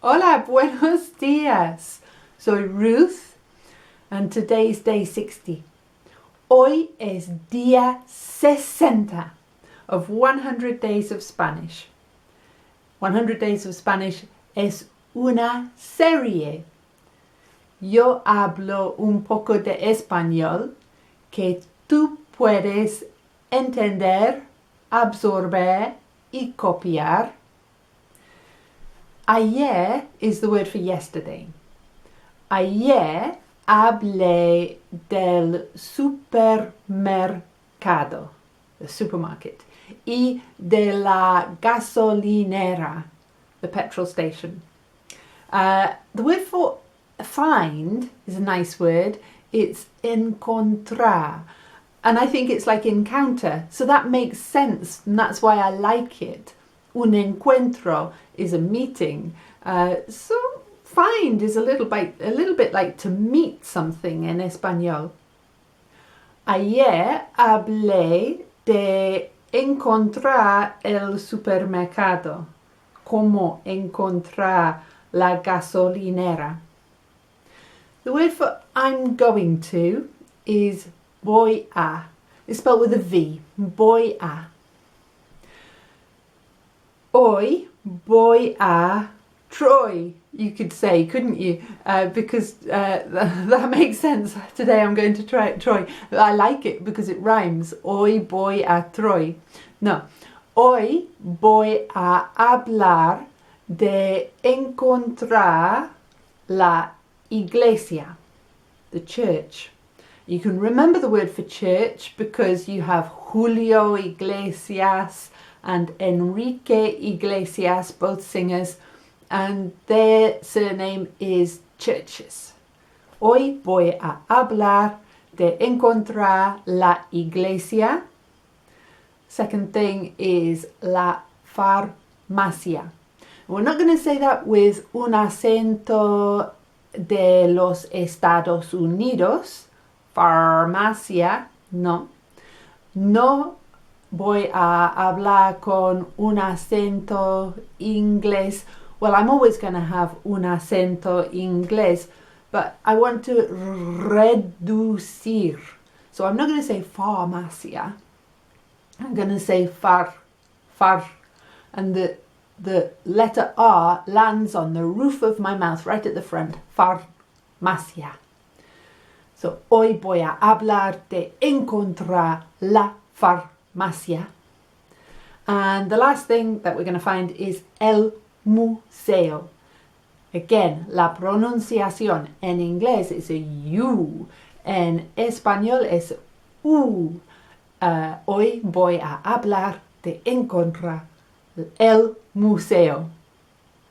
Hola, buenos días. Soy Ruth and today's day 60. Hoy es día 60 of 100 Days of Spanish. 100 Days of Spanish es una serie. Yo hablo un poco de español que tú puedes entender, absorber y copiar. Ayer is the word for yesterday. Ayer hablé del supermercado, the supermarket, y de la gasolinera, the petrol station. The word for find is a nice word. It's encontrar. And I think it's like encounter. So that makes sense. And that's why I like it. Un encuentro is a meeting. So find is a little bit like to meet something in español. Ayer hablé de encontrar el supermercado. Cómo encontrar la gasolinera. The word for I'm going to is voy a. It's spelled with a V. Voy a. Hoy voy a Troy, you could say, couldn't you? Because that makes sense. Today I'm going to try Troy. I like it because it rhymes. Hoy voy a Troy. No. Hoy voy a hablar de encontrar la iglesia, the church. You can remember the word for church because you have Julio Iglesias and Enrique Iglesias, both singers, and their surname is Churches. Hoy voy a hablar de encontrar la iglesia. Second thing is la farmacia. We're not going to say that with un acento de los Estados Unidos. Farmacia, no. No voy a hablar con un acento inglés. Well, I'm always going to have un acento inglés, but I want to reducir. So I'm not going to say farmacia. I'm going to say far. And the letter R lands on the roof of my mouth right at the front. Farmacia. So, hoy voy a hablar de encontrar la farmacia. And the last thing that we're going to find is el museo. Again, la pronunciación en inglés is a U. En español es U. Hoy voy a hablar de encontrar el museo.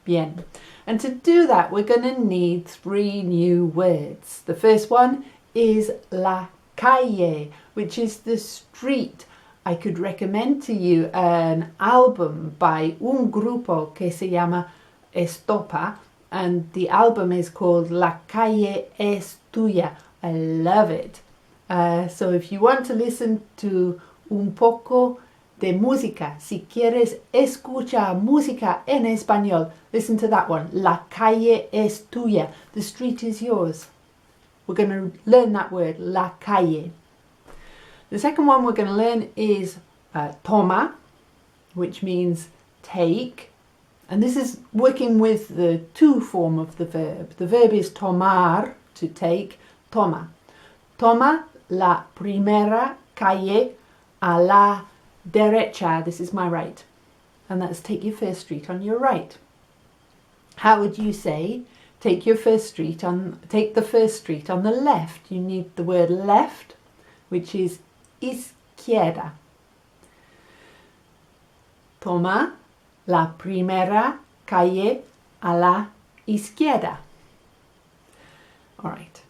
Bien. And to do that, we're going to need 3 new words. The first one is la calle, which is the street. I could recommend to you an album by un grupo que se llama Estopa, and the album is called La Calle es Tuya. I love it. So if you want to listen to un poco de música, si quieres escuchar música en español, listen to that one. La calle es tuya. The street is yours. We're going to learn that word, la calle. The second one we're going to learn is toma, which means take. And this is working with the to form of the verb. The verb is tomar, to take, toma. Toma la primera calle a la derecha. This is my right. And that's take your first street on your right. How would you say take the first street on the left? You need the word left, which is izquierda. Toma la primera calle a la izquierda. All right.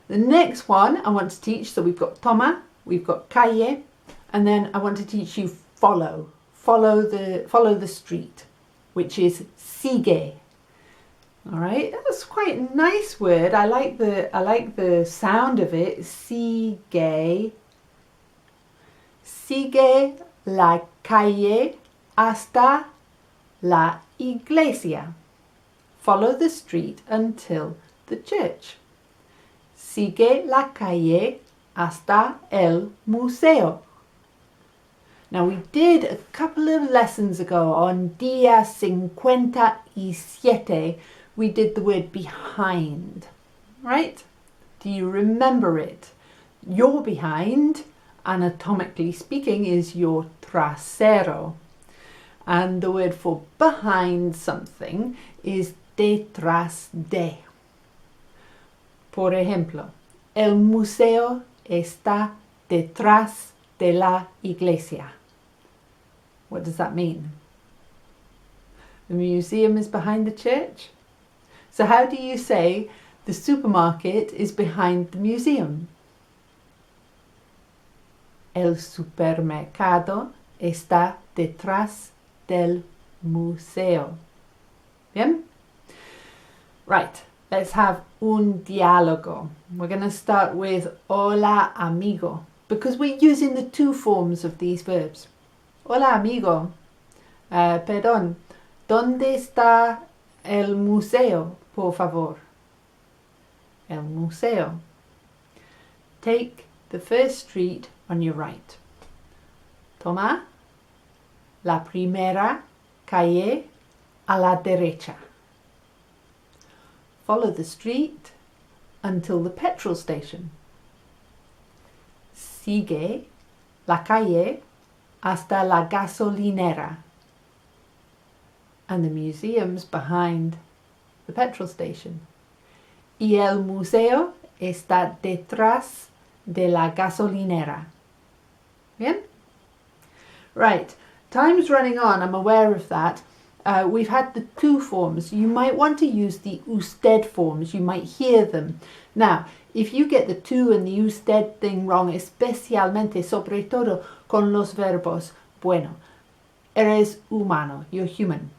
The next one I want to teach, so we've got toma, we've got calle, and then I want to teach you follow. Follow the street, which is sigue. All right, that's quite a nice word. I like the sound of it. Sigue. Sigue la calle hasta la iglesia. follow the street until the church. Sigue la calle hasta el museo. Now we did a couple of lessons ago on día 57, we did the word behind, right? Do you remember it? Your behind, anatomically speaking, is your trasero. And the word for behind something is detrás de. Por ejemplo, el museo está detrás de la iglesia. What does that mean? The museum is behind the church. So how do you say the supermarket is behind the museum? El supermercado está detrás del museo. Bien? Right, let's have un diálogo. We're going to start with hola amigo, because we're using the two forms of these verbs. Hola amigo, perdón, ¿dónde está el museo, por favor? El museo. Take the first street on your right. Toma la primera calle a la derecha. Follow the street until the petrol station. Sigue la calle hasta la gasolinera. And the museum's behind the petrol station. Y el museo está detrás de la gasolinera. Bien? Right. Time's running on, I'm aware of that. We've had the two forms. You might want to use the usted forms. You might hear them. Now, if you get the to and the usted thing wrong, especialmente, sobre todo, con los verbos, bueno, eres humano, you're human.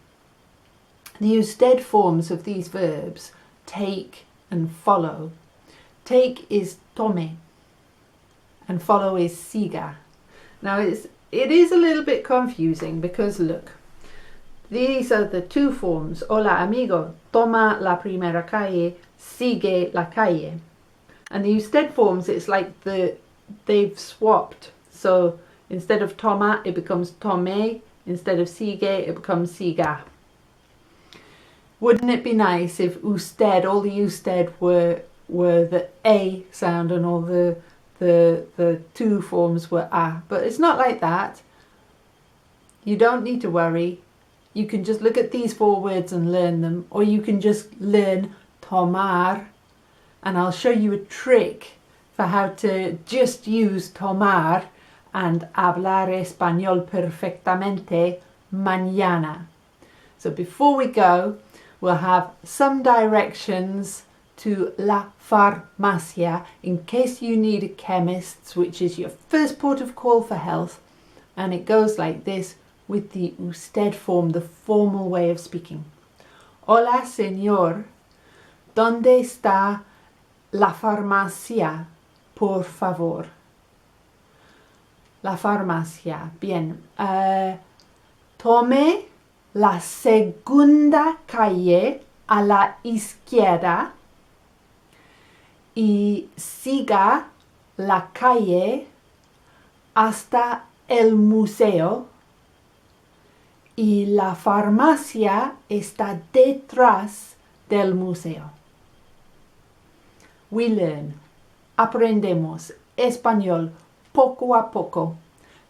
The usted forms of these verbs, take and follow. Take is tome, and follow is siga. Now, it is a little bit confusing because, look, these are the two forms. Hola amigo, toma la primera calle, sigue la calle. And the usted forms, it's like they've swapped. So instead of toma, it becomes tome. Instead of sigue, it becomes siga. Wouldn't it be nice if usted, all the usted were the a sound and all the two forms were a? But it's not like that. You don't need to worry. You can just look at these four words and learn them, or you can just learn tomar, and I'll show you a trick for how to just use tomar and hablar español perfectamente mañana. So before we go, we'll have some directions to la farmacia in case you need a chemist, which is your first port of call for health, and it goes like this with the usted form, the formal way of speaking. Hola, señor. ¿Dónde está la farmacia, por favor? La farmacia. Bien. Tome la segunda calle a la izquierda y siga la calle hasta el museo. Y la farmacia está detrás del museo. We learn. Aprendemos español poco a poco.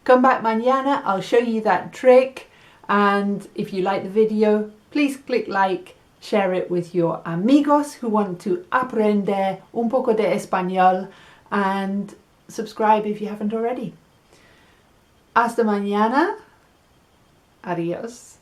Come back mañana, I'll show you that trick. And if you like the video, please click like, share it with your amigos who want to aprender un poco de español, and subscribe if you haven't already. Hasta mañana. Adiós.